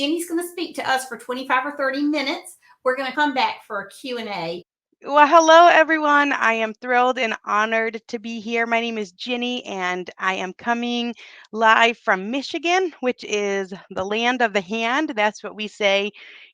Jenny's going to speak to us for 25 or 30 minutes. We're going to come back for a Q&A. Well, hello, everyone. I am thrilled and honored to be here. My name is Ginny, and I am coming live from Michigan, which is the land of the hand. That's what we say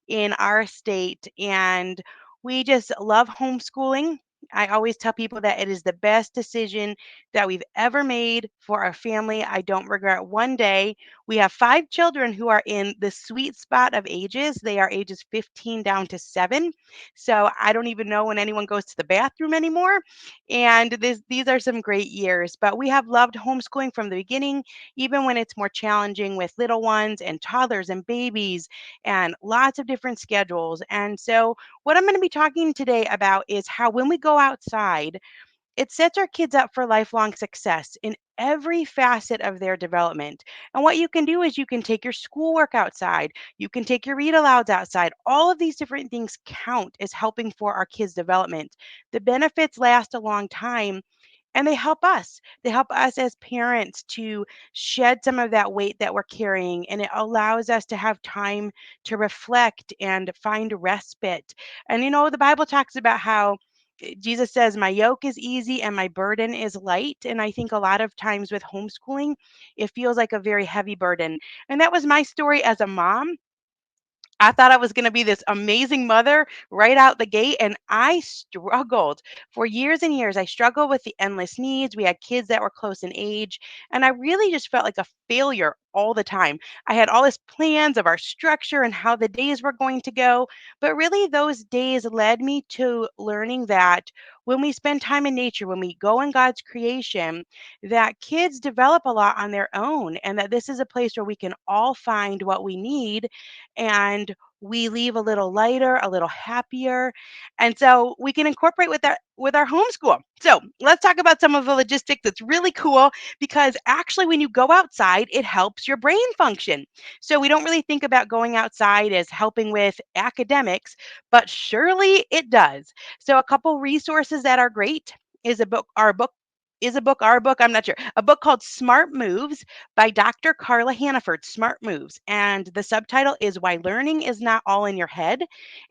in our state. And we just love homeschooling. I always tell people that it is the best decision that we've ever made for our family. I don't regret one day. We have 5 children who are in the sweet spot of ages. They are ages 15 down to 7. So I don't even know when anyone goes to the bathroom anymore. And these are some great years. But we have loved homeschooling from the beginning, even when it's more challenging with little ones and toddlers and babies and lots of different schedules. And so, what I'm going to be talking today about is how when we go outside, it sets our kids up for lifelong success in every facet of their development. And what you can do is you can take your schoolwork outside, you can take your read alouds outside. All of these different things count as helping for our kids' development. The benefits last a long time. And they help us. They help us as parents to shed some of that weight that we're carrying. And it allows us to have time to reflect and find respite. And the Bible talks about how Jesus says, "My yoke is easy and my burden is light." And I think a lot of times with homeschooling, it feels like a very heavy burden. And that was my story as a mom. I thought I was going to be this amazing mother right out the gate, and I struggled for years and years. I struggled with the endless needs. We had kids that were close in age, and I really just felt like a failure all the time. I had all these plans of our structure and how the days were going to go, but really those days led me to learning that when we spend time in nature, when we go in God's creation, that kids develop a lot on their own, and that this is a place where we can all find what we need and we leave a little lighter, a little happier. And so we can incorporate with our homeschool. So let's talk about some of the logistics that's really cool because actually when you go outside, it helps your brain function. So we don't really think about going outside as helping with academics, but surely it does. So a couple resources that are great is our book, I'm not sure, a book called Smart Moves by Dr. Carla Hannaford, Smart Moves. And the subtitle is Why Learning is Not All in Your Head.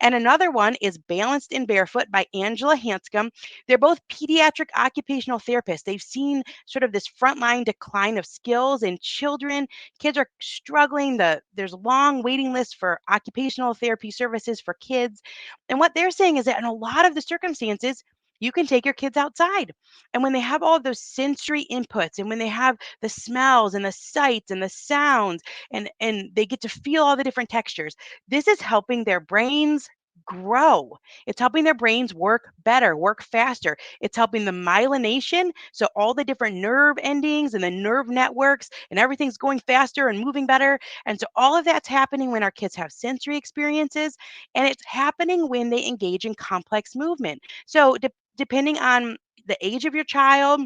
And another one is Balanced and Barefoot by Angela Hanscom. They're both pediatric occupational therapists. They've seen sort of this frontline decline of skills in children. Kids are struggling. There's long waiting lists for occupational therapy services for kids. And what they're saying is that in a lot of the circumstances, you can take your kids outside. And when they have all of those sensory inputs and when they have the smells and the sights and the sounds and they get to feel all the different textures, this is helping their brains grow. It's helping their brains work better, work faster. It's helping the myelination, so all the different nerve endings and the nerve networks and everything's going faster and moving better. And so all of that's happening when our kids have sensory experiences, and it's happening when they engage in complex movement. So depending on the age of your child,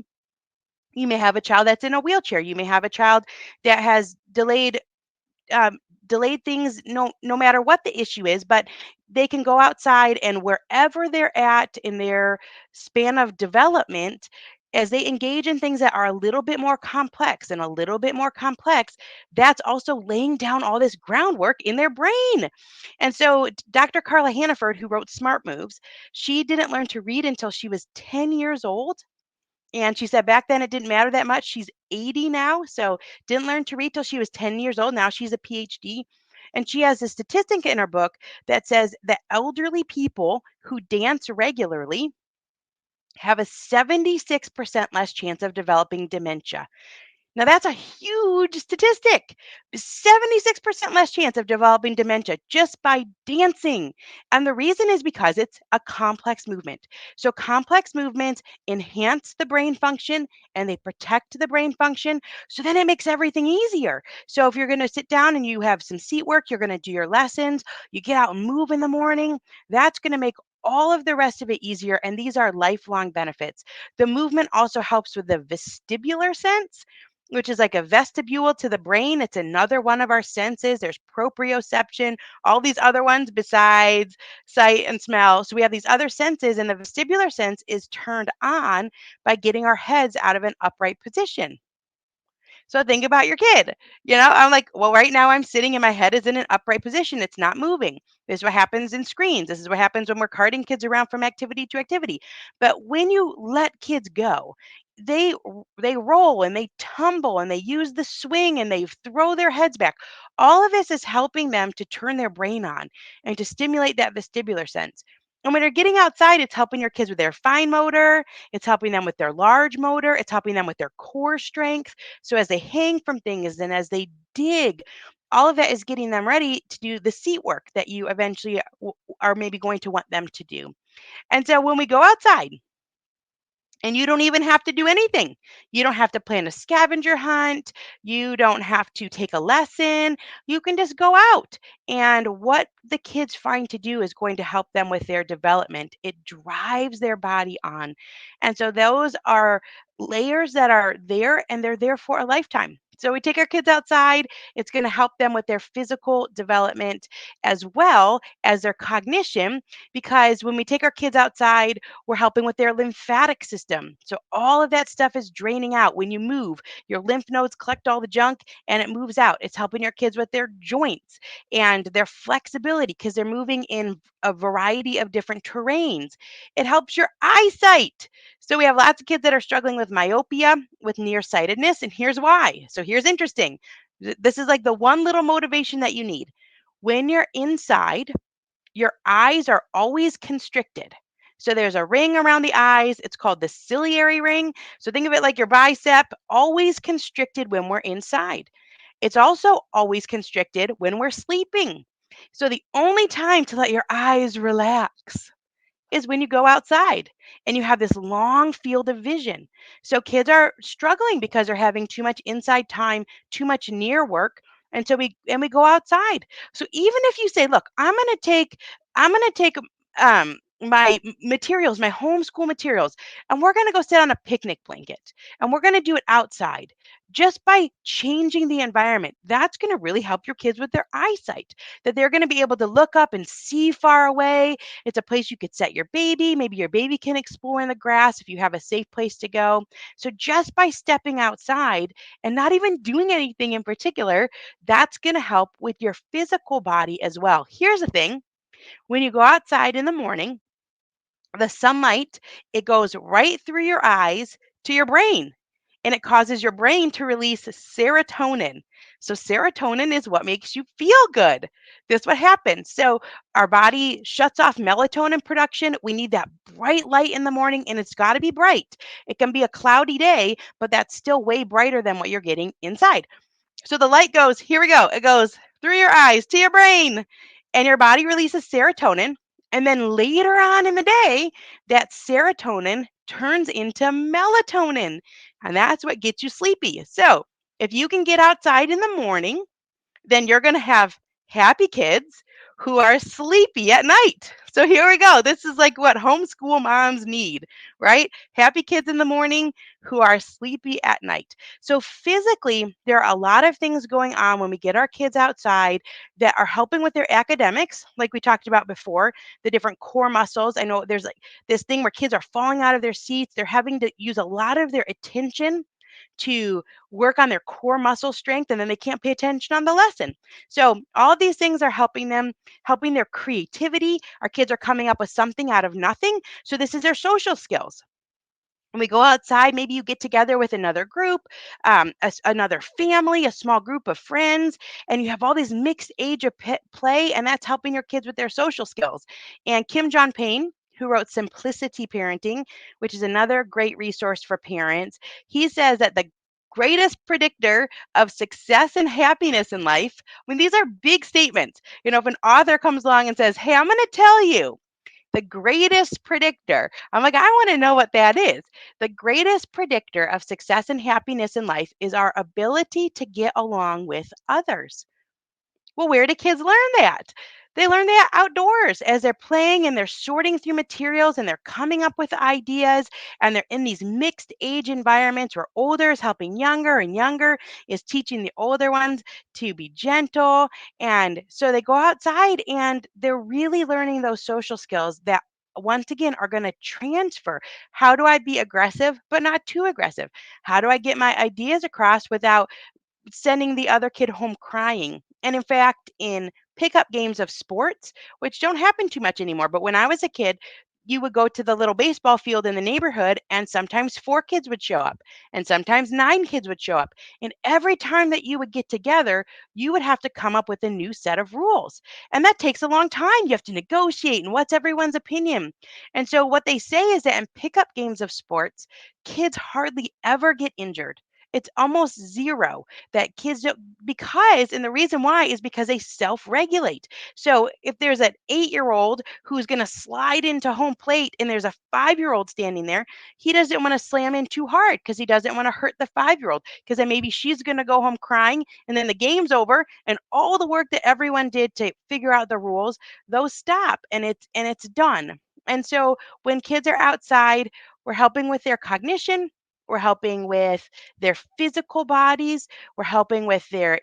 you may have a child that's in a wheelchair. You may have a child that has um, delayed things, no matter what the issue is, but they can go outside and wherever they're at in their span of development, as they engage in things that are a little bit more complex and a little bit more complex, that's also laying down all this groundwork in their brain. And so Dr. Carla Hannaford, who wrote Smart Moves, she didn't learn to read until she was 10 years old. And she said back then it didn't matter that much. She's 80 now, so didn't learn to read till she was 10 years old. Now she's a PhD. And she has a statistic in her book that says that elderly people who dance regularly have a 76% less chance of developing dementia. Now, that's a huge statistic. 76% less chance of developing dementia just by dancing. And the reason is because it's a complex movement. So, complex movements enhance the brain function and they protect the brain function. So, then it makes everything easier. So, if you're going to sit down and you have some seat work, you're going to do your lessons, you get out and move in the morning, that's going to make all of the rest of it easier. And these are lifelong benefits. The movement also helps with the vestibular sense, which is like a vestibule to the brain. It's another one of our senses. There's proprioception, all these other ones besides sight and smell. So we have these other senses, and the vestibular sense is turned on by getting our heads out of an upright position. So think about your kid. I'm like, well, right now I'm sitting and my head is in an upright position. It's not moving. This is what happens in screens. This is what happens when we're carting kids around from activity to activity. But when you let kids go, they they roll and they tumble and they use the swing and they throw their heads back. All of this is helping them to turn their brain on and to stimulate that vestibular sense. And when you're getting outside, it's helping your kids with their fine motor, it's helping them with their large motor, it's helping them with their core strength. So as they hang from things and as they dig, all of that is getting them ready to do the seat work that you eventually are maybe going to want them to do. And so when we go outside, and you don't even have to do anything. You don't have to plan a scavenger hunt. You don't have to take a lesson. You can just go out. And what the kids find to do is going to help them with their development. It drives their body on. And so those are layers that are there and they're there for a lifetime. So we take our kids outside. It's going to help them with their physical development as well as their cognition. Because when we take our kids outside, we're helping with their lymphatic system. So all of that stuff is draining out. When you move, your lymph nodes collect all the junk and it moves out. It's helping your kids with their joints and their flexibility because they're moving in a variety of different terrains. It helps your eyesight. So we have lots of kids that are struggling with myopia, with nearsightedness, and here's why. So here's interesting. This is like the one little motivation that you need. When you're inside, your eyes are always constricted. So there's a ring around the eyes. It's called the ciliary ring. So think of it like your bicep, always constricted when we're inside. It's also always constricted when we're sleeping. So the only time to let your eyes relax is when you go outside and you have this long field of vision. So kids are struggling because they're having too much inside time, too much near work. And so we go outside. So even if you say, look, I'm gonna take my materials, my homeschool materials, and we're gonna go sit on a picnic blanket and we're gonna do it outside. Just by changing the environment, that's going to really help your kids with their eyesight, that they're going to be able to look up and see far away. It's a place you could set your baby. Maybe your baby can explore in the grass if you have a safe place to go. So just by stepping outside and not even doing anything in particular, that's going to help with your physical body as well. Here's the thing. When you go outside in the morning, the sunlight, it goes right through your eyes to your brain and it causes your brain to release serotonin. So serotonin is what makes you feel good. This what happens. So our body shuts off melatonin production. We need that bright light in the morning and it's got to be bright. It can be a cloudy day, but that's still way brighter than what you're getting inside. So the light goes, here we go. It goes through your eyes to your brain, and your body releases serotonin. And then later on in the day, that serotonin turns into melatonin, and that's what gets you sleepy. So if you can get outside in the morning, then you're going to have happy kids who are sleepy at night. So here we go. This is like what homeschool moms need, right? Happy kids in the morning who are sleepy at night. So physically, there are a lot of things going on when we get our kids outside that are helping with their academics, like we talked about before, the different core muscles. I know there's like this thing where kids are falling out of their seats. They're having to use a lot of their attention to work on their core muscle strength and then they can't pay attention on the lesson. So all of these things are helping them, helping their creativity. Our kids are coming up with something out of nothing. So this is their social skills. When we go outside, maybe you get together with another group, another family, a small group of friends, and you have all these mixed age of play, and that's helping your kids with their social skills. And Kim John Payne, who wrote Simplicity Parenting, which is another great resource for parents, he says that the greatest predictor of success and happiness in life, I mean, these are big statements. If an author comes along and says, hey, I'm going to tell you, the greatest predictor. I'm like, I want to know what that is. The greatest predictor of success and happiness in life is our ability to get along with others. Well, where do kids learn that? They learn that outdoors as they're playing and they're sorting through materials and they're coming up with ideas and they're in these mixed age environments where older is helping younger and younger is teaching the older ones to be gentle. And so they go outside and they're really learning those social skills that once again are going to transfer. How do I be aggressive, but not too aggressive? How do I get my ideas across without sending the other kid home crying? And in fact, in pickup games of sports, which don't happen too much anymore, but when I was a kid, you would go to the little baseball field in the neighborhood, and sometimes 4 kids would show up, and sometimes 9 kids would show up. And every time that you would get together, you would have to come up with a new set of rules. And that takes a long time. You have to negotiate, and what's everyone's opinion? And so, what they say is that in pickup games of sports, kids hardly ever get injured. It's almost zero that kids don't, because, and the reason why is because they self regulate. So if there's an 8-year-old who's going to slide into home plate and there's a 5-year-old standing there, he doesn't want to slam in too hard because he doesn't want to hurt the 5-year-old, because then maybe she's going to go home crying and then the game's over and all the work that everyone did to figure out the rules, those stop and it's done. And so when kids are outside, we're helping with their cognition, we're helping with their physical bodies, we're helping with their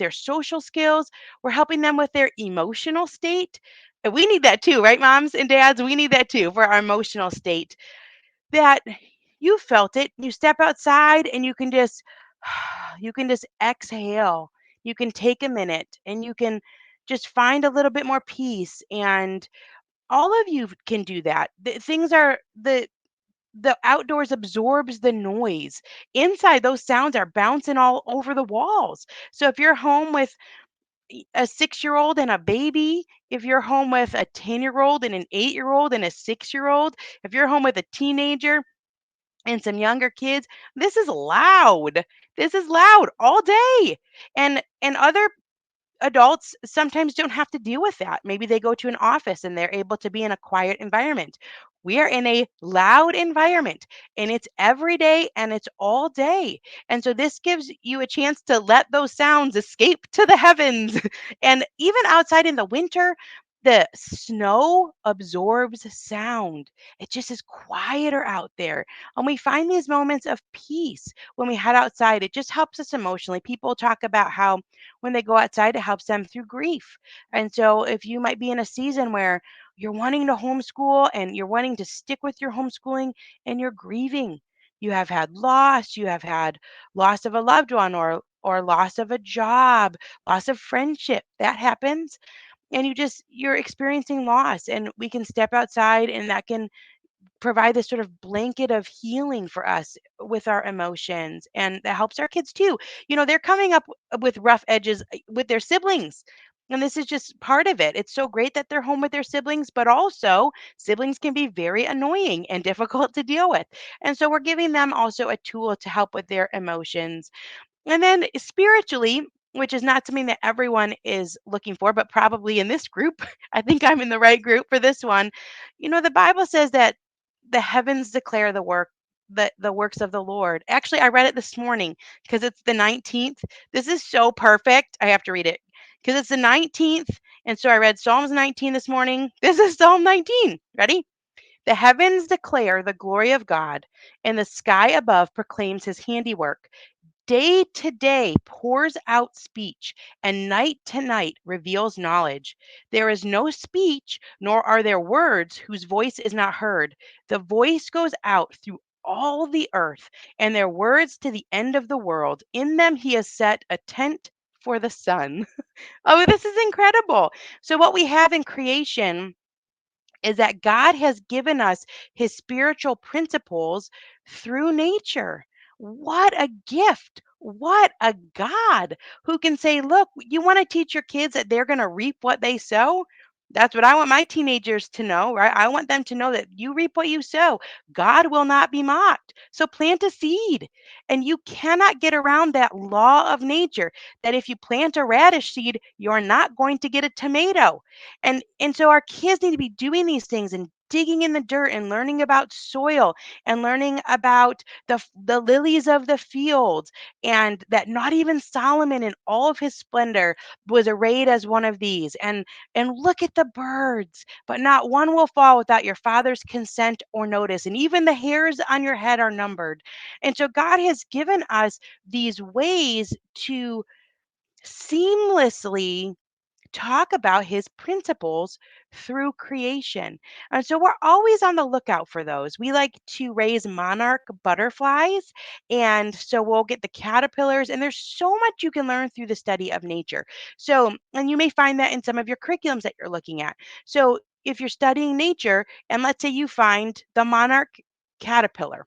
social skills, we're helping them with their emotional state. And we need that too, right, moms and dads? We need that too for our emotional state. That you felt it. You step outside and you can just you can just exhale. You can take a minute and you can just find a little bit more peace, and all of you can do that. The outdoors absorbs the noise. Inside, those sounds are bouncing all over the walls. So if you're home with a 6-year-old and a baby, if you're home with a 10-year-old and an 8-year-old and a 6-year-old, if you're home with a teenager and some younger kids, this is loud. This is loud all day. And other adults sometimes don't have to deal with that. Maybe they go to an office and they're able to be in a quiet environment. We are in a loud environment, and it's every day and it's all day. And so this gives you a chance to let those sounds escape to the heavens. And even outside in the winter, the snow absorbs sound. It just is quieter out there. And we find these moments of peace when we head outside. It just helps us emotionally. People talk about how when they go outside, it helps them through grief. And so, if you might be in a season where you're wanting to homeschool and you're wanting to stick with your homeschooling and you're grieving, you have had loss, you have had loss of a loved one, or loss of a job, loss of friendship. That happens. And you're experiencing loss, and we can step outside and that can provide this sort of blanket of healing for us with our emotions, and that helps our kids too. They're coming up with rough edges with their siblings, and this is just part of it. It's so great that they're home with their siblings, but also siblings can be very annoying and difficult to deal with. And so we're giving them also a tool to help with their emotions. And then spiritually, which is not something that everyone is looking for, but probably in this group, I think I'm in the right group for this one. The Bible says that the heavens declare the works of the Lord. Actually, I read it this morning because it's the 19th. This is so perfect. I have to read it because it's the 19th. And so I read Psalms 19 this morning. This is Psalm 19. Ready? The heavens declare the glory of God, and the sky above proclaims his handiwork. Day to day pours out speech, and night to night reveals knowledge. There is no speech, nor are there words whose voice is not heard. The voice goes out through all the earth, and their words to the end of the world. In them he has set a tent for the sun. Oh, this is incredible. So, what we have in creation is that God has given us his spiritual principles through nature. What a gift. What a God who can say, look, you want to teach your kids that they're going to reap what they sow? That's what I want my teenagers to know, right? I want them to know that you reap what you sow. God will not be mocked. So plant a seed. And you cannot get around that law of nature that if you plant a radish seed, you're not going to get a tomato. And so our kids need to be doing these things and digging in the dirt and learning about soil and learning about the lilies of the field, and that not even Solomon in all of his splendor was arrayed as one of these. And look at the birds, but not one will fall without your father's consent or notice, and even the hairs on your head are numbered. And so God has given us these ways to seamlessly talk about his principles through creation. And so we're always on the lookout for those. We like to raise monarch butterflies. And so we'll get the caterpillars, and there's so much you can learn through the study of nature. So, and you may find that in some of your curriculums that you're looking at. So, if you're studying nature, and let's say you find the monarch caterpillar,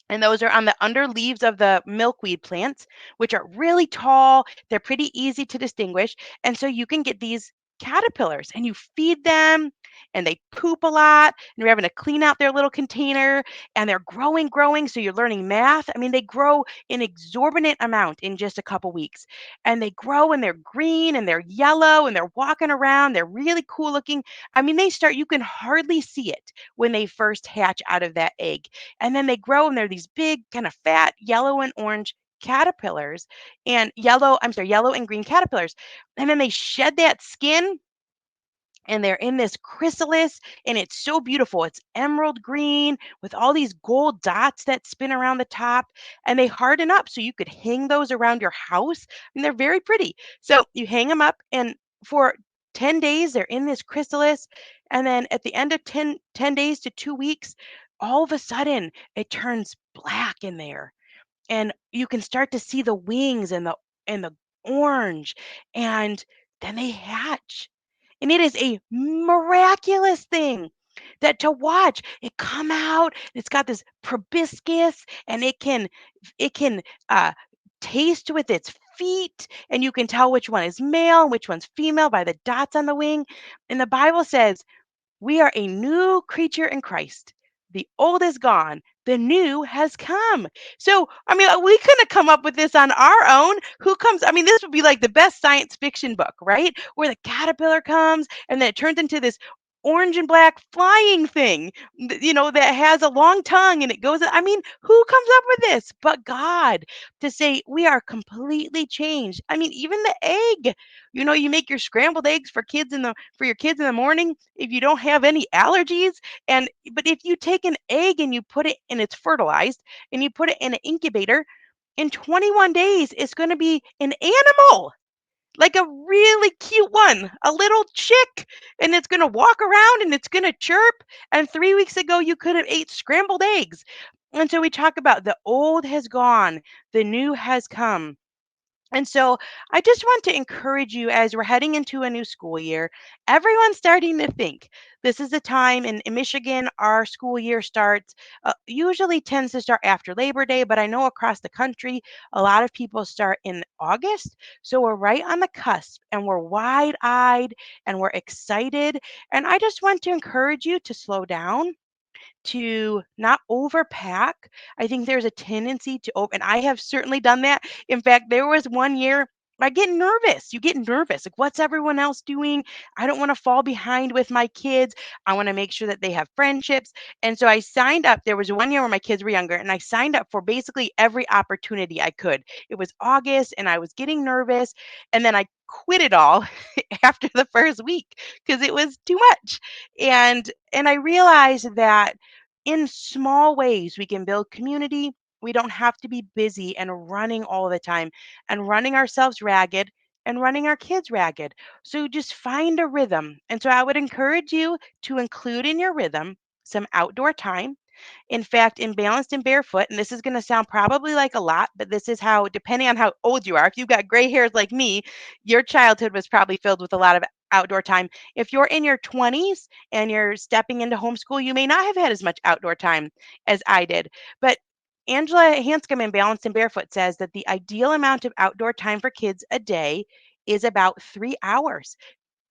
and those are on the under leaves of the milkweed plants, which are really tall. They're pretty easy to distinguish. And so you can get these caterpillars and you feed them and they poop a lot and you're having to clean out their little container and they're growing. So you're learning math. I mean, they grow an exorbitant amount in just a couple weeks. And they grow and they're green and they're yellow and they're walking around. They're really cool looking. I mean, you can hardly see it when they first hatch out of that egg, and then they grow and they're these big, kind of fat yellow and orange caterpillars and yellow and green caterpillars. And then they shed that skin and they're in this chrysalis and it's so beautiful. It's emerald green with all these gold dots that spin around the top, and they harden up so you could hang those around your house. And they're very pretty. So you hang them up, and for 10 days they're in this chrysalis, and then at the end of ten days to 2 weeks, all of a sudden it turns black in there, and you can start to see the wings and the orange, and then they hatch. And it is a miraculous thing that to watch it come out. It's got this proboscis, and it can uh, taste with its feet, and you can tell which one is male and which one's female by the dots on the wing. And the Bible says we are a new creature in Christ. The old is gone, the new has come. So, I mean, we couldn't have come up with this on our own. I mean, this would be like the best science fiction book, right? Where the caterpillar comes and then it turns into this orange and black flying thing, that has a long tongue and it goes. I mean, who comes up with this but God, to say we are completely changed? I mean, even the egg, you make your scrambled eggs for your kids in the morning if you don't have any allergies. But if you take an egg and you put it and it's fertilized and you put it in an incubator, in 21 days it's going to be an animal, like a really cute one, a little chick, and it's going to walk around and it's going to chirp. And 3 weeks ago you could have ate scrambled eggs. And so we talk about the old has gone, the new has come. And so I just want to encourage you as we're heading into a new school year, everyone's starting to think this is the time in Michigan, our school year starts, usually tends to start after Labor Day, but I know across the country, a lot of people start in August. So we're right on the cusp and we're wide eyed and we're excited. And I just want to encourage you to slow down, to not overpack. I think there's a tendency to and I have certainly done that. In fact, there was one year I get nervous. You get nervous. Like, what's everyone else doing? I don't want to fall behind with my kids. I want to make sure that they have friendships. And so I signed up. There was one year when my kids were younger, and I signed up for basically every opportunity I could. It was August, and I was getting nervous. And then I quit it all after the first week because it was too much. And I realized that in small ways we can build community. We don't have to be busy and running all the time and running ourselves ragged and running our kids ragged. So just find a rhythm. And so I would encourage you to include in your rhythm some outdoor time. In fact, in Balanced and Barefoot, and this is going to sound probably like a lot, but this is how, depending on how old you are, if you've got gray hairs like me, your childhood was probably filled with a lot of outdoor time. If you're in your 20s and you're stepping into homeschool, you may not have had as much outdoor time as I did. But Angela Hanscom in Balanced and Barefoot says that the ideal amount of outdoor time for kids a day is about 3 hours,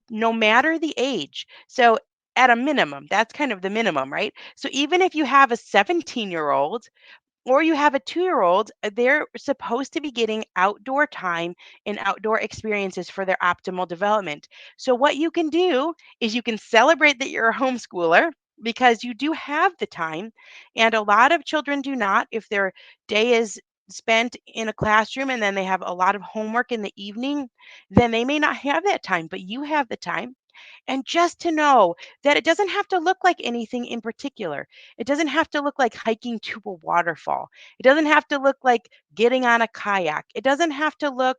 no matter the age. So at a minimum, that's kind of the minimum, right? So even if you have a 17-year-old or you have a 2-year-old, they're supposed to be getting outdoor time and outdoor experiences for their optimal development. So what you can do is you can celebrate that you're a homeschooler because you do have the time. And a lot of children do not. If their day is spent in a classroom and then they have a lot of homework in the evening, then they may not have that time, but you have the time. And just to know that it doesn't have to look like anything in particular. It doesn't have to look like hiking to a waterfall. It doesn't have to look like getting on a kayak. It doesn't have to look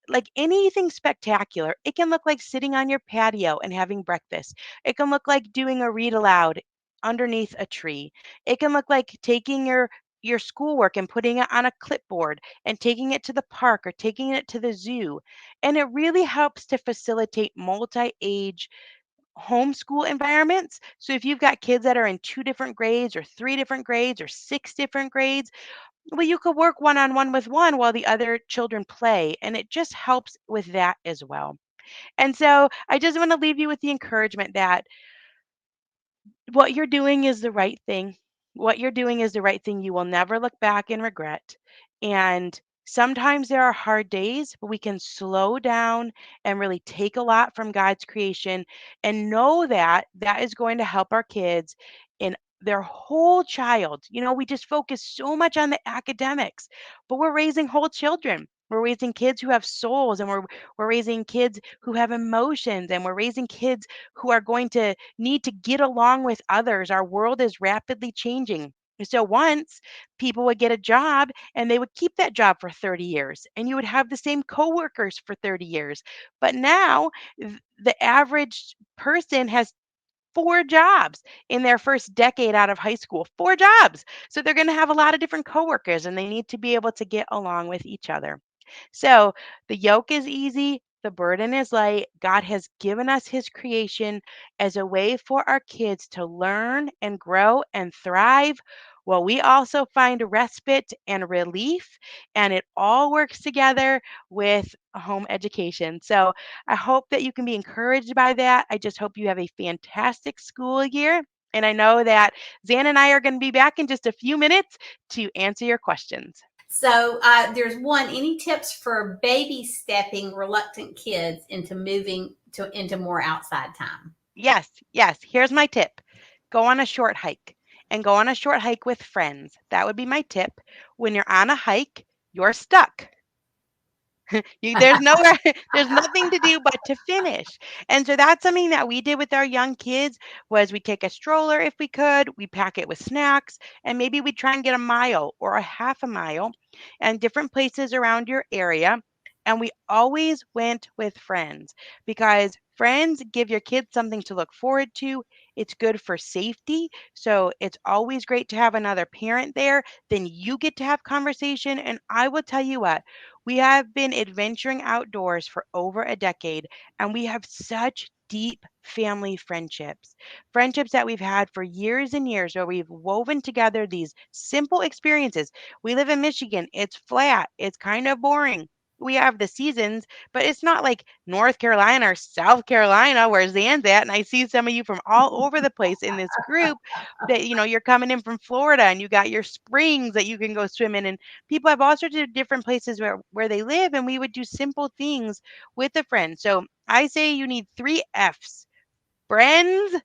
like anything spectacular. It can look like sitting on your patio and having breakfast. It can look like doing a read aloud underneath a tree. It can look like taking your schoolwork and putting it on a clipboard and taking it to the park or taking it to the zoo. And it really helps to facilitate multi-age homeschool environments. So if you've got kids that are in 2 different grades or 3 different grades or 6 different grades, well, you could work one-on-one with one while the other children play. And it just helps with that as well. And so I just want to leave you with the encouragement that what you're doing is the right thing. What you're doing is the right thing. You will never look back and regret. And sometimes there are hard days, but we can slow down and really take a lot from God's creation and know that that is going to help our kids in their whole child. We just focus so much on the academics, but we're raising whole children. We're raising kids who have souls, and we're raising kids who have emotions, and we're raising kids who are going to need to get along with others. Our world is rapidly changing. So once people would get a job and they would keep that job for 30 years and you would have the same coworkers for 30 years. But now the average person has 4 jobs in their first decade out of high school, 4 jobs. So they're going to have a lot of different coworkers and they need to be able to get along with each other. So the yoke is easy, the burden is light. God has given us his creation as a way for our kids to learn and grow and thrive. Well, we also find respite and relief, and it all works together with a home education. So I hope that you can be encouraged by that. I just hope you have a fantastic school year. And I know that Zan and I are going to be back in just a few minutes to answer your questions. So there's one. Any tips for baby stepping reluctant kids into moving into more outside time? Yes, yes. Here's my tip. Go on a short hike and go on a short hike with friends. That would be my tip. When you're on a hike, you're stuck. There's nowhere, there's nothing to do but to finish. And so that's something that we did with our young kids was we take a stroller if we could, we pack it with snacks, and maybe we try and get a mile or a half a mile and different places around your area. And we always went with friends because friends give your kids something to look forward to. It's good for safety. So it's always great to have another parent there. Then you get to have conversation. And I will tell you what, we have been adventuring outdoors for over a decade, and we have such deep family friendships. Friendships that we've had for years and years, where we've woven together these simple experiences. We live in Michigan, it's flat, it's kind of boring. We have the seasons, but it's not like North Carolina or South Carolina where Zan's at. And I see some of you from all over the place in this group that, you're coming in from Florida and you got your springs that you can go swim in. And people have all sorts of different places where they live, and we would do simple things with a friend. So I say you need 3 F's: friends,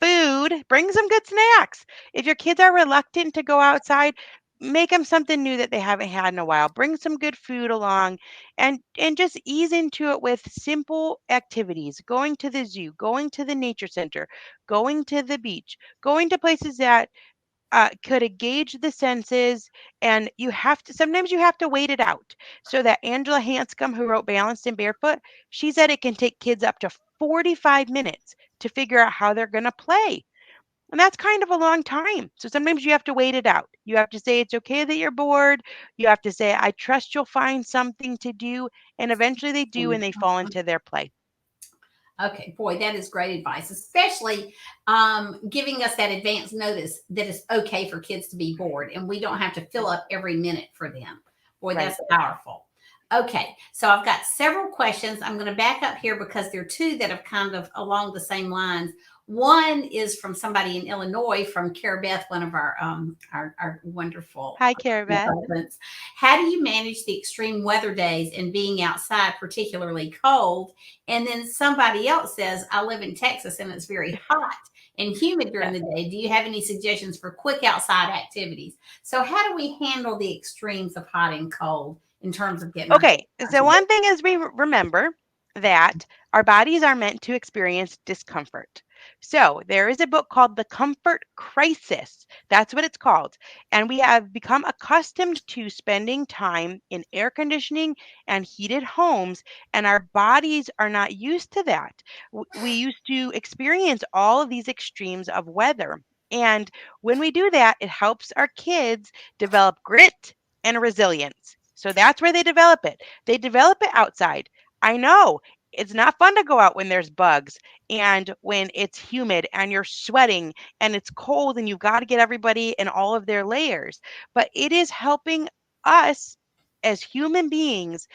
food, bring some good snacks. If your kids are reluctant to go outside, make them something new that they haven't had in a while. Bring some good food along and just ease into it with simple activities. Going to the zoo, going to the nature center, going to the beach, going to places that could engage the senses, and sometimes you have to wait it out. So that Angela Hanscom, who wrote Balanced and Barefoot, she said it can take kids up to 45 minutes to figure out how they're going to play. And that's kind of a long time. So sometimes you have to wait it out. You have to say it's okay that you're bored. You have to say, I trust you'll find something to do. And eventually they do, and they fall into their play. Okay, boy, that is great advice, especially giving us that advance notice that it's okay for kids to be bored and we don't have to fill up every minute for them. Boy, Right. that's powerful. Okay, so I've got several questions. I'm going to back up here because there are two that have kind of along the same lines. One is from somebody in Illinois, from Cara Beth, one of our wonderful Hi, Cara Beth. consultants. How do you manage the extreme weather days and being outside, particularly cold? And then somebody else says, I live in Texas and it's very hot and humid during the day. Do you have any suggestions for quick outside activities? So how do we handle the extremes of hot and cold in terms of getting Okay, so one thing is we remember that our bodies are meant to experience discomfort. So, there is a book called The Comfort Crisis. That's what it's called. And we have become accustomed to spending time in air conditioning and heated homes, and our bodies are not used to that. We used to experience all of these extremes of weather. And when we do that, it helps our kids develop grit and resilience. So that's where they develop it. They develop it outside. I know it's not fun to go out when there's bugs and when it's humid and you're sweating and it's cold and you've got to get everybody in all of their layers. But it is helping us as human beings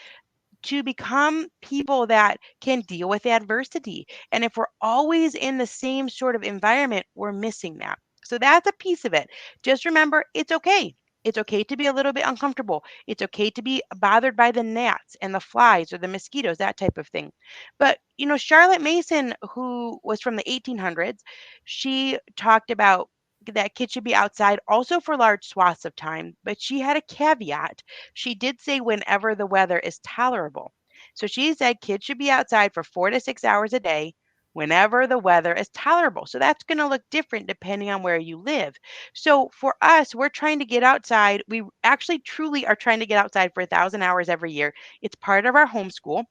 to become people that can deal with adversity. And if we're always in the same sort of environment, we're missing that. So that's a piece of it. Just remember it's okay. It's okay to be a little bit uncomfortable. It's okay to be bothered by the gnats and the flies or the mosquitoes, that type of thing. But, Charlotte Mason, who was from the 1800s, she talked about that kids should be outside also for large swaths of time. But she had a caveat. She did say whenever the weather is tolerable. So she said kids should be outside for 4 to 6 hours a day whenever the weather is tolerable. So that's going to look different depending on where you live. So for us, we're trying to get outside. We actually truly are trying to get outside for 1,000 hours every year. It's part of our homeschool.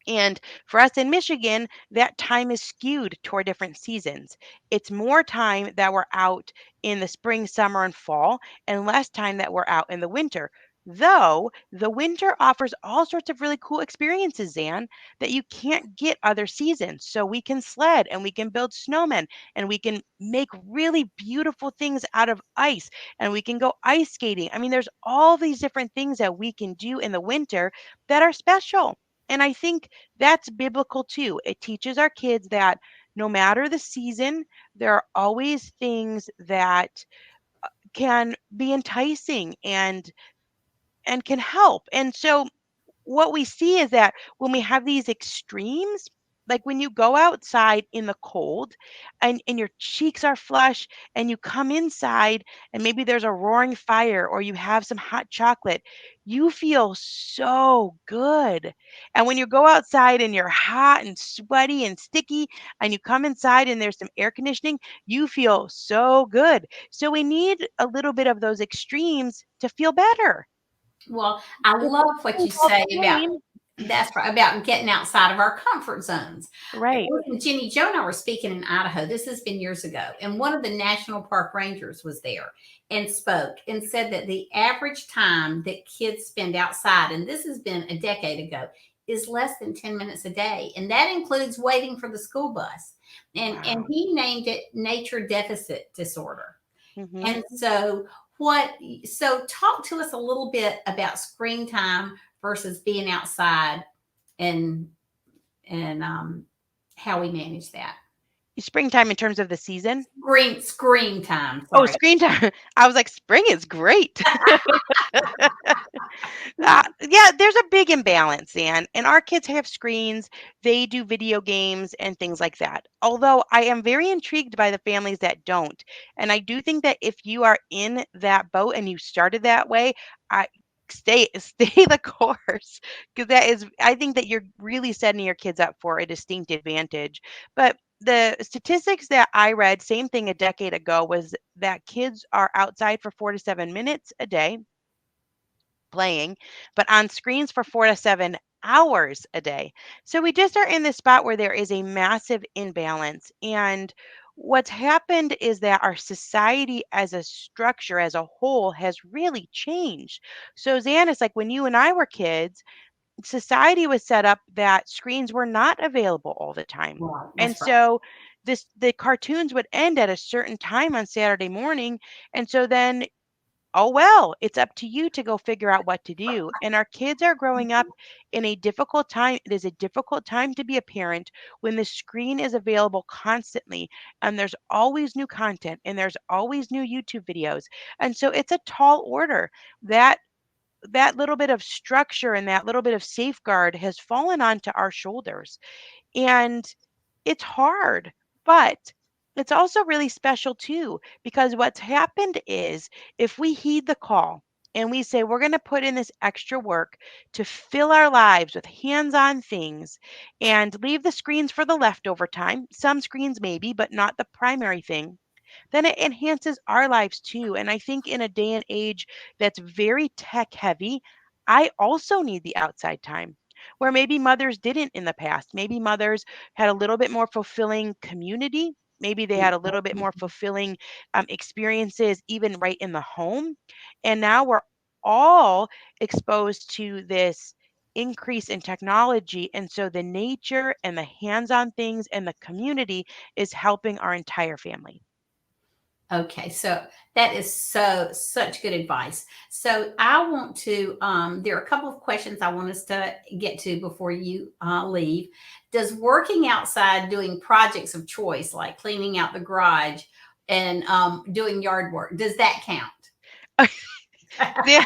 And for us in Michigan, that time is skewed toward different seasons. It's more time that we're out in the spring, summer, and fall, and less time that we're out in the winter. Though the winter offers all sorts of really cool experiences, Zan, that you can't get other seasons. So we can sled and we can build snowmen and we can make really beautiful things out of ice and we can go ice skating. I mean, there's all these different things that we can do in the winter that are special. And I think that's biblical too. It teaches our kids that no matter the season, there are always things that can be enticing and can help. And so what we see is that when we have these extremes, like when you go outside in the cold and your cheeks are flush and you come inside and maybe there's a roaring fire or you have some hot chocolate, you feel so good. And when you go outside and you're hot and sweaty and sticky and you come inside and there's some air conditioning, you feel so good. So we need a little bit of those extremes to feel better. Well, I It's love what something you called say about pain. that's right, about getting outside of our comfort zones. Right. When Jenny Joe and I were speaking in Idaho. This has been years ago, and one of the national park rangers was there and spoke and said that the average time that kids spend outside, and this has been a decade ago, is less than 10 minutes a day, and that includes waiting for the school bus. And Wow. he named it nature deficit disorder. Mhm. And so what so talk to us a little bit about screen time versus being outside and and how we manage that. Springtime in terms of the season? Screen time, Oh, sorry. screen time. I was like, spring is great. Yeah, there's a big imbalance, and our kids have screens. They do video games and things like that. Although I am very intrigued by the families that don't, and I do think that if you are in that boat and you started that way, I stay the course because that is I think that you're really setting your kids up for a distinct advantage. But the statistics that I read, same thing a decade ago, was that kids are outside for 4 to 7 minutes a day playing, but on screens for 4 to 7 hours a day. So we just are in this spot where there is a massive imbalance. And what's happened is that our society as a structure, as a whole, has really changed. So, Zan, it's like when you and I were kids, society was set up that screens were not available all the time. Right, And that's right. so the cartoons would end at a certain time on Saturday morning. And so then oh, well, it's up to you to go figure out what to do. And our kids are growing up in a difficult time. It is a difficult time to be a parent when the screen is available constantly and there's always new content and there's always new YouTube videos. And so it's a tall order. That little bit of structure and that little bit of safeguard has fallen onto our shoulders. And it's hard, but it's also really special too, because what's happened is if we heed the call, and we say we're going to put in this extra work to fill our lives with hands on things and leave the screens for the leftover time. Some screens, maybe, but not the primary thing. Then it enhances our lives too. And I think in a day and age that's very tech heavy, I also need the outside time where maybe mothers didn't in the past. Maybe mothers had a little bit more fulfilling community. Maybe they had a little bit more fulfilling experiences, even right in the home. And now we're all exposed to this increase in technology. And so the nature and the hands on things and the community is helping our entire family. Okay, so that is such good advice. So I want to there are a couple of questions I want us to get to before you leave. Does working outside doing projects of choice like cleaning out the garage and doing yard work, does that count? Yeah,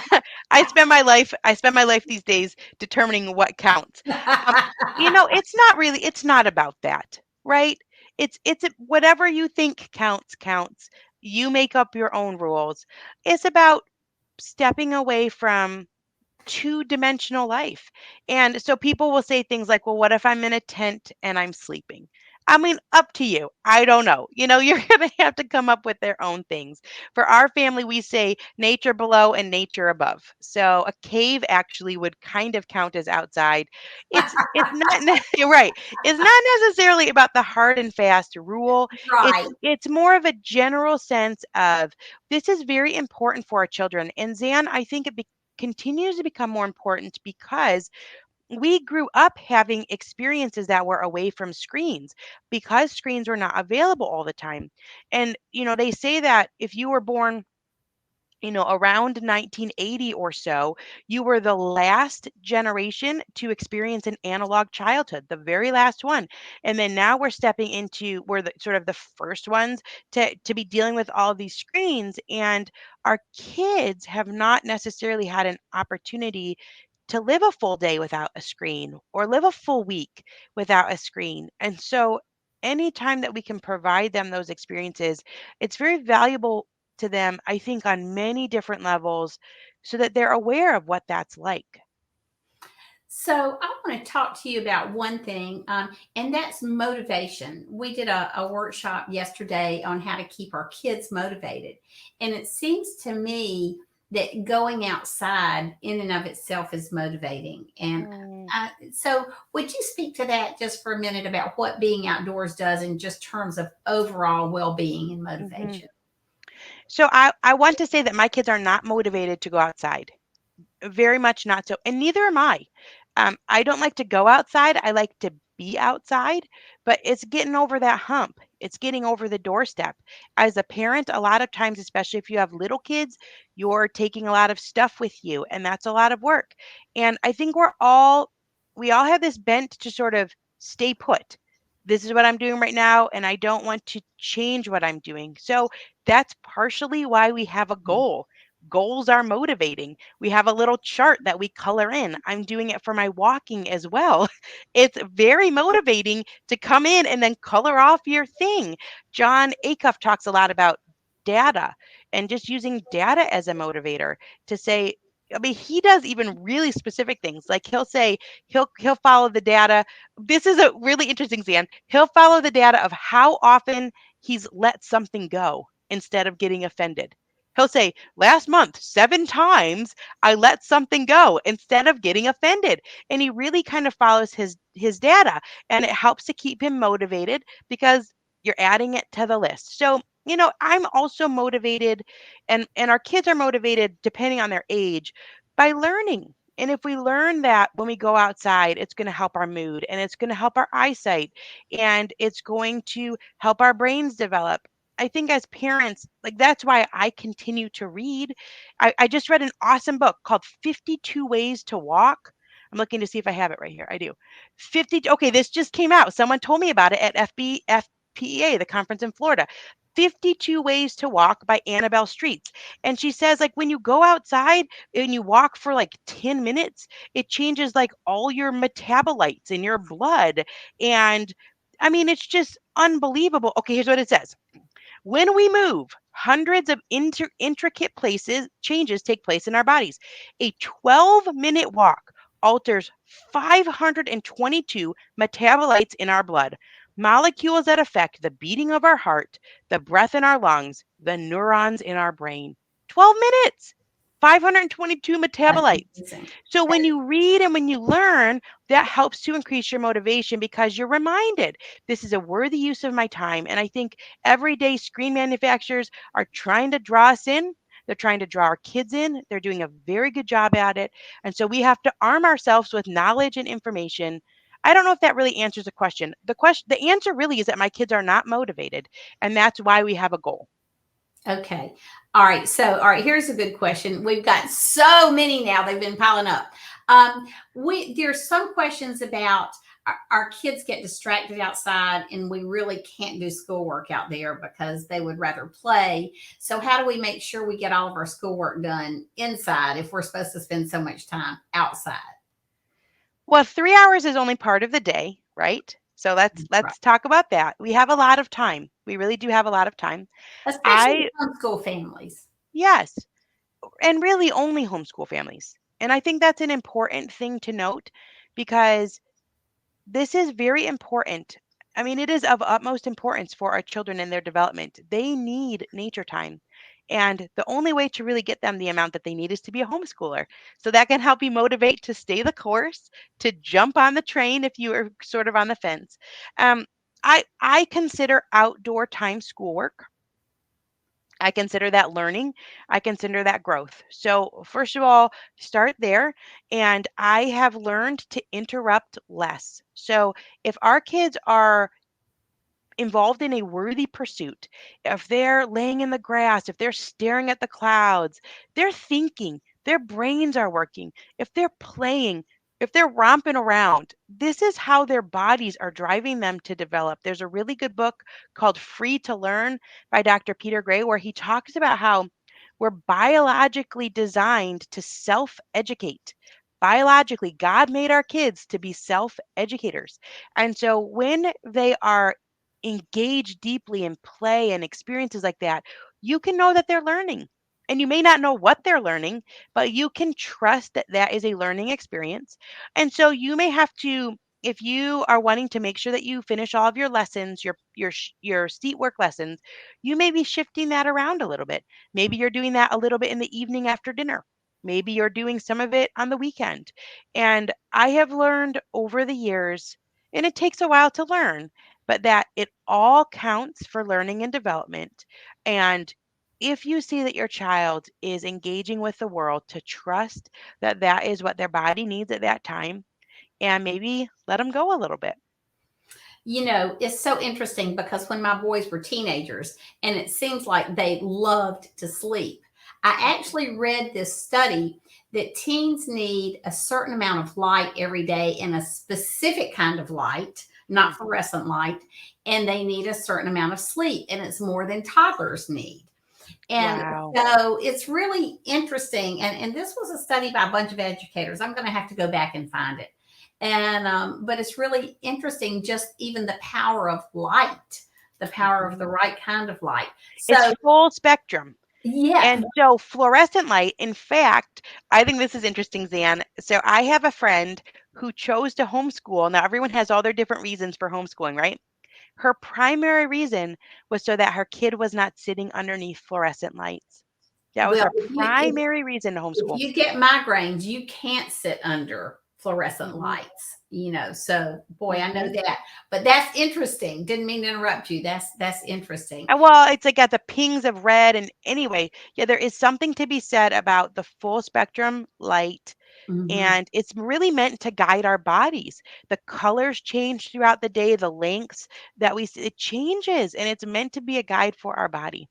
I spend my life these days determining what counts. Um, it's not about that, right? Whatever you think counts. You make up your own rules. It's about stepping away from two-dimensional life. And so people will say things like, well, what if I'm in a tent and I'm sleeping? I mean, up to you. I don't know. You're going to have to come up with their own things. For our family, we say nature below and nature above. So a cave actually would kind of count as outside. It's not you're right. It's not necessarily about the hard and fast rule. Right. It's more of a general sense of this is very important for our children. And Zan, I think continues to become more important because we grew up having experiences that were away from screens because screens were not available all the time. And, they say that if you were born around 1980 or so, you were the last generation to experience an analog childhood, the very last one. And then now we're the sort of the first ones to be dealing with all of these screens. And our kids have not necessarily had an opportunity to live a full day without a screen or live a full week without a screen. And so anytime that we can provide them those experiences, it's very valuable to them, I think, on many different levels so that they're aware of what that's like. So I want to talk to you about one thing, and that's motivation. We did a workshop yesterday on how to keep our kids motivated, and it seems to me that going outside in and of itself is motivating. And Mm, so, would you speak to that just for a minute about what being outdoors does in just terms of overall well-being and mhm. motivation? So I want to say that my kids are not motivated to go outside. Very much not so, and neither am I. I don't like to go outside. I like to be outside, but it's getting over that hump. It's getting over the doorstep. As a parent, a lot of times, especially if you have little kids, you're taking a lot of stuff with you, and that's a lot of work. And I think we all have this bent to sort of stay put. This is what I'm doing right now, and I don't want to change what I'm doing. So that's partially why we have a goal. Goals are motivating. We have a little chart that we color in. I'm doing it for my walking as well. It's very motivating to come in and then color off your thing. John Acuff talks a lot about data and just using data as a motivator to say, I mean, he does even really specific things. Like he'll say he'll follow the data. This is a really interesting, Zan. He'll follow the data of how often he's let something go instead of getting offended. He'll say, last month, 7 times I let something go instead of getting offended. And he really kind of follows his data, and it helps to keep him motivated because you're adding it to the list. So, I'm also motivated, and our kids are motivated depending on their age by learning. And if we learn that when we go outside, it's going to help our mood and it's going to help our eyesight and it's going to help our brains develop. I think as parents, like that's why I continue to read. I just read an awesome book called 52 Ways to Walk. I'm looking to see if I have it right here. I do. 50. Okay, this just came out. Someone told me about it at FPEA, the conference in Florida. 52 Ways to Walk by Annabelle Streets. And she says, like, when you go outside and you walk for like 10 minutes, it changes like all your metabolites in your blood. And I mean, it's just unbelievable. Okay, here's what it says. When we move, hundreds of intricate places changes take place in our bodies. A 12-minute walk alters 522 metabolites in our blood, molecules that affect the beating of our heart, the breath in our lungs, the neurons in our brain. 12 minutes, 522 That's metabolites. amazing. So That when you read and when you learn, that helps to increase your motivation because you're reminded this is a worthy use of my time. And I think everyday screen manufacturers are trying to draw us in. They're trying to draw our kids in. They're doing a very good job at it. And so we have to arm ourselves with knowledge and information. I don't know if that really answers the question. The answer really is that my kids are not motivated, and that's why we have a goal. Okay. All right. So, all right, here's a good question. We've got so many now, they've been piling up. There's some questions about our kids get distracted outside and we really can't do schoolwork out there because they would rather play. So, how do we make sure we get all of our schoolwork done inside if we're supposed to spend so much time outside? Well, 3 hours is only part of the day, right? So Right. let's talk about that. We have a lot of time. We really do have a lot of time. Especially I homeschool families. Yes, and really only homeschool families. And I think that's an important thing to note because this is very important. I mean, it is of utmost importance for our children and their development. They need nature time. And the only way to really get them the amount that they need is to be a homeschooler. So that can help you motivate to stay the course, to jump on the train if you are sort of on the fence. Um, I consider outdoor time schoolwork. I consider that learning. I consider that growth. So, first of all, start there. And I have learned to interrupt less. So, if our kids are involved in a worthy pursuit, if they're laying in the grass, if they're staring at the clouds, they're thinking, their brains are working, if they're playing, if they're romping around, this is how their bodies are driving them to develop. There's a really good book called Free to Learn by Dr. Peter Gray, where he talks about how we're biologically designed to self educate. Biologically, God made our kids to be self educators. And so when they are engage deeply in play and experiences like that, you can know that they're learning. And you may not know what they're learning, but you can trust that that is a learning experience. And so you may have to, if you are wanting to make sure that you finish all of your lessons, your seat work lessons, you may be shifting that around a little bit. Maybe you're doing that a little bit in the evening after dinner. Maybe you're doing some of it on the weekend. And I have learned over the years, and it takes a while to learn, but that it all counts for learning and development. And if you see that your child is engaging with the world, to trust that that is what their body needs at that time, and maybe let them go a little bit. It's so interesting because when my boys were teenagers, and it seems like they loved to sleep, I actually read this study that teens need a certain amount of light every day and a specific kind of light, not Mhm. fluorescent light, and they need a certain amount of sleep, and it's more than toddlers need. And Wow. so it's really interesting. And this was a study by a bunch of educators. I'm going to have to go back and find it. But it's really interesting, just even the power of light, the power of Mhm. the right kind of light. It's So, full spectrum. yeah, And so fluorescent light, in fact, I think this is interesting, Zan. So I have a friend who chose to homeschool. Now, everyone has all their different reasons for homeschooling, right? Her primary reason was so that her kid was not sitting underneath fluorescent lights. That was well, her primary reason to if homeschool. you get migraines, you can't sit under fluorescent Mhm. lights. So boy, I know Mhm. that. But that's interesting. Didn't mean to interrupt you. That's interesting. Well, it's like got the pings of red. And anyway, yeah, there is something to be said about the full spectrum light. Mhm. And it's really meant to guide our bodies. The colors change throughout the day, the lengths that we see, it changes, and it's meant to be a guide for our body.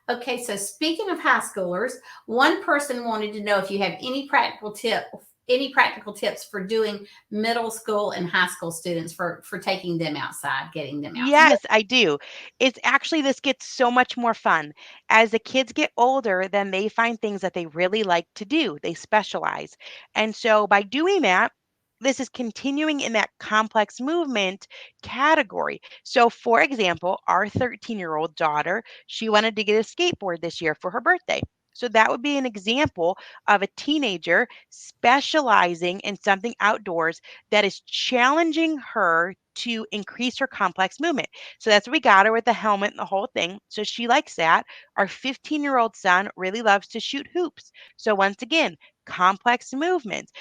Okay, so speaking of high schoolers, one person wanted to know if you have any practical tips for doing middle school and high school students for taking them outside, getting them outside. Yes, I do. It's actually, this gets so much more fun. As the kids get older, then they find things that they really like to do. They specialize. And so by doing that, this is continuing in that complex movement category. So, for example, our 13-year-old daughter, she wanted to get a skateboard this year for her birthday. So, that would be an example of a teenager specializing in something outdoors that is challenging her to increase her complex movement. So, that's what we got her with the helmet and the whole thing. So, she likes that. Our 15-year-old son really loves to shoot hoops. So, once again, complex movements.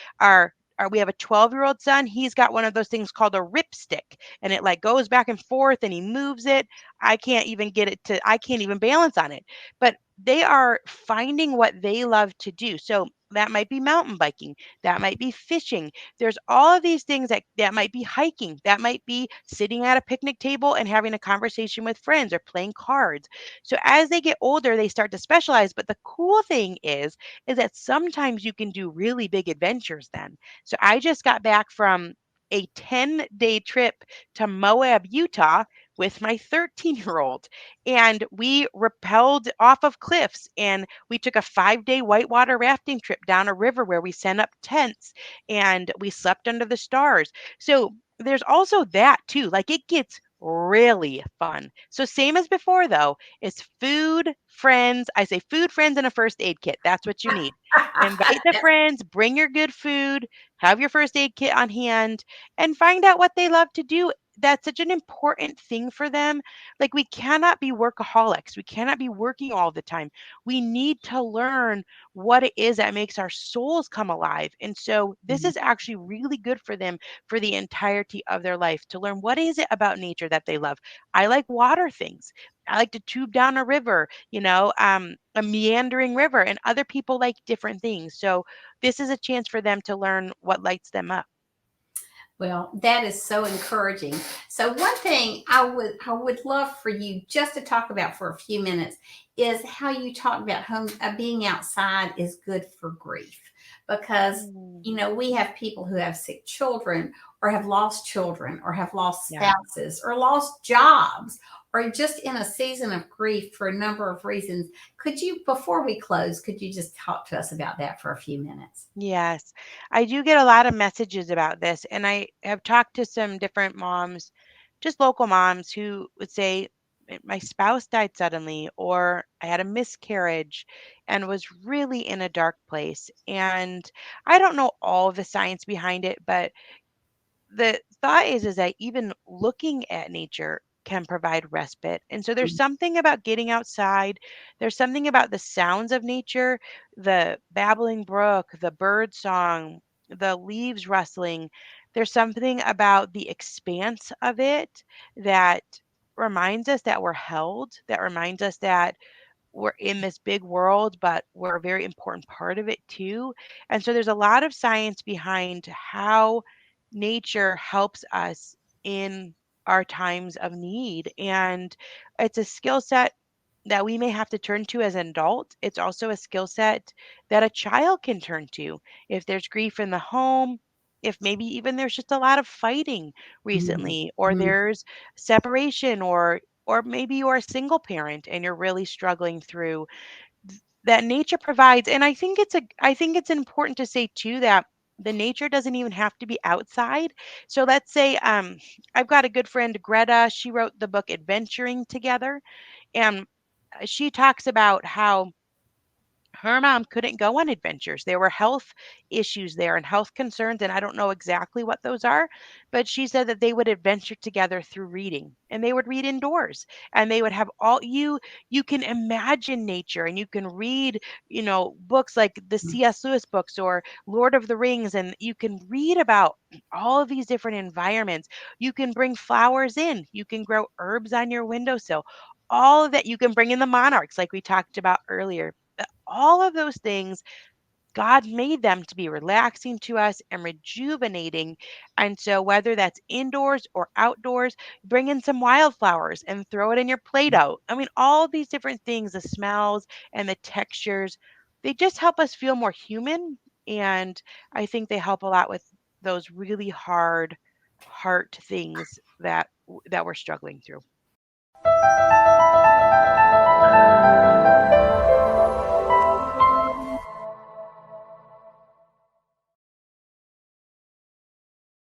We have a 12-year-old son. He's got one of those things called a ripstick, and it like goes back and forth and he moves it. I can't even balance on it. But they are finding what they love to do. So that might be mountain biking, that might be fishing. There's all of these things that might be hiking, that might be sitting at a picnic table and having a conversation with friends or playing cards. So as they get older, they start to specialize. But the cool thing is that sometimes you can do really big adventures then. So I just got back from a 10-day trip to Moab, Utah with my 13-year-old. And we rappelled off of cliffs and we took a 5-day whitewater rafting trip down a river where we set up tents and we slept under the stars. So there's also that too. Like it gets really fun. So same as before though, is food, friends. I say food, friends, and a first aid kit. That's what you need. Invite the friends, bring your good food, have your first aid kit on hand, and find out what they love to do. That's such an important thing for them. Like, we cannot be workaholics. We cannot be working all the time. We need to learn what it is that makes our souls come alive. And so, this is actually really good for them for the entirety of their life to learn what is it about nature that they love. I like water things. I like to tube down a river, a meandering river, and other people like different things. So this is a chance for them to learn what lights them up. Well, that is so encouraging. So one thing I would love for you just to talk about for a few minutes is how you talk about being outside is good for grief, because Mm, we have people who have sick children or have lost children or have lost yeah. spouses or lost jobs or just in a season of grief for a number of reasons. Could you, before we close, could you just talk to us about that for a few minutes? Yes, I do get a lot of messages about this, and I have talked to some different moms, just local moms, who would say, My spouse died suddenly, or I had a miscarriage and was really in a dark place." And I don't know all of the science behind it, but the thought is that even looking at nature can provide respite. And so there's something about getting outside. There's something about the sounds of nature, the babbling brook, the bird song, the leaves rustling. There's something about the expanse of it that reminds us that we're held, that reminds us that we're in this big world, but we're a very important part of it too. And so there's a lot of science behind how nature helps us in our times of need. And it's a skill set that we may have to turn to as an adult. It's also a skill set that a child can turn to if there's grief in the home, if maybe even there's just a lot of fighting Mhm. recently, or Mhm. there's separation, or maybe you're a single parent and you're really struggling through that. Nature provides. And I think it's important to say too that the nature doesn't even have to be outside. So let's say I've got a good friend, Greta. She wrote the book Adventuring Together, and she talks about how her mom couldn't go on adventures. There were health issues there and health concerns, and I don't know exactly what those are, but she said that they would adventure together through reading, and they would read indoors, and they would have all you can imagine nature, and you can read, books like the C.S. Lewis books or Lord of the Rings, and you can read about all of these different environments. You can bring flowers in, you can grow herbs on your windowsill. All of that, you can bring in the monarchs like we talked about earlier. All of those things, God made them to be relaxing to us and rejuvenating. And so, whether that's indoors or outdoors, bring in some wildflowers and throw it in your Play Doh. I mean, all of these different things, the smells and the textures, they just help us feel more human. And I think they help a lot with those really hard heart things that we're struggling through.